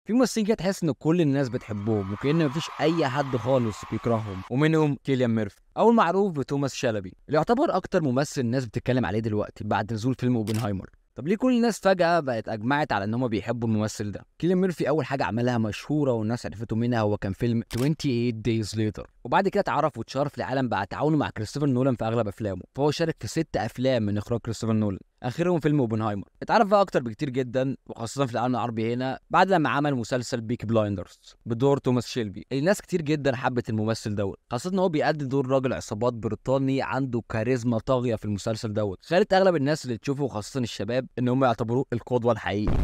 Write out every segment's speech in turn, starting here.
في ممثلين كده تحس ان كل الناس بتحبهم وكأن مفيش اي حد خالص بيكرههم، ومنهم كيليان ميرفي او المعروف بتوماس شلبي اللي يعتبر اكتر ممثل الناس بتتكلم عليه دلوقتي بعد نزول فيلم اوبنهايمر. طب ليه كل الناس فجأة بقت اجمعت على ان هم بيحبوا الممثل ده؟ كيليان ميرفي اول حاجة عملها مشهورة والناس عرفته منها هو كان فيلم 28 Days Later، وبعد كده اتعرف واتشهر في العالم بعد تعاونه مع كريستوفر نولان في اغلب افلامه، فهو شارك في 6 افلام من اخراج كريستوفر نولان، اخرهم فيلم اوبنهايمر. اتعرف بقى اكتر بكتير جدا وخاصه في العالم العربي هنا بعد لما عمل مسلسل بيك بلايندرز بدور توماس شيلبي. الناس كتير جدا حبت الممثل دوت، خاصه ان هو بيأدي دور راجل عصابات بريطاني عنده كاريزما طاغيه في المسلسل دوت، خلت اغلب الناس اللي تشوفه خاصه الشباب ان هم يعتبروه القدوه الحقيقي.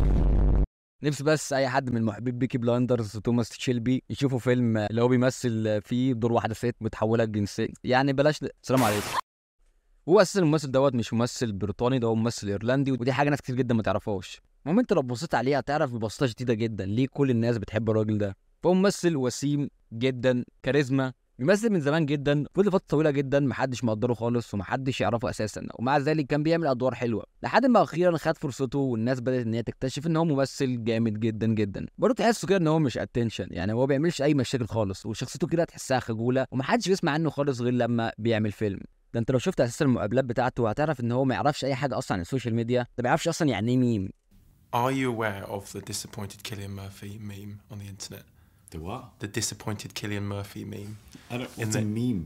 نفسي بس اي حد من محبين بيكي بلايندرز وتوماس شيلبي يشوفوا فيلم اللي هو بيمثل فيه بدور واحده ست متحوله الجنسيه، يعني بلاش السلام عليكم. هو اساسا الممثل دوت مش ممثل بريطاني، ده هو ممثل ايرلندي، ودي حاجه ناس كتير جدا ما تعرفهاش. المهم انت لو بصيت عليه هتعرف ببساطه شديده جدا ليه كل الناس بتحب الراجل ده. فهو ممثل وسيم جدا، كاريزما، بيمثل من زمان جدا، فضل فتره طويله جدا محدش مقدره خالص ومحدش يعرفه اساسا، ومع ذلك كان بيعمل ادوار حلوه لحد ما اخيرا خد فرصته والناس بدات ان هي تكتشف ان هو ممثل جامد جدا جدا. برضه تحسه كده ان هو مش اتنشن، يعني هو ما بيعملش اي مشاكل خالص، وشخصيته كده تحسها خجوله ومحدش بيسمع عنه خالص غير لما بيعمل فيلم. ده انت لو شفت اساسا المقابلات بتاعته هتعرف ان هو ما يعرفش اي حاجه اصلا عن السوشيال ميديا، ما بيعرفش اصلا يعني ايه ميم. Are you aware of the disappointed Killian Murphy meme on the internet? The what? The disappointed Killian Murphy meme. I don't. What's a meme?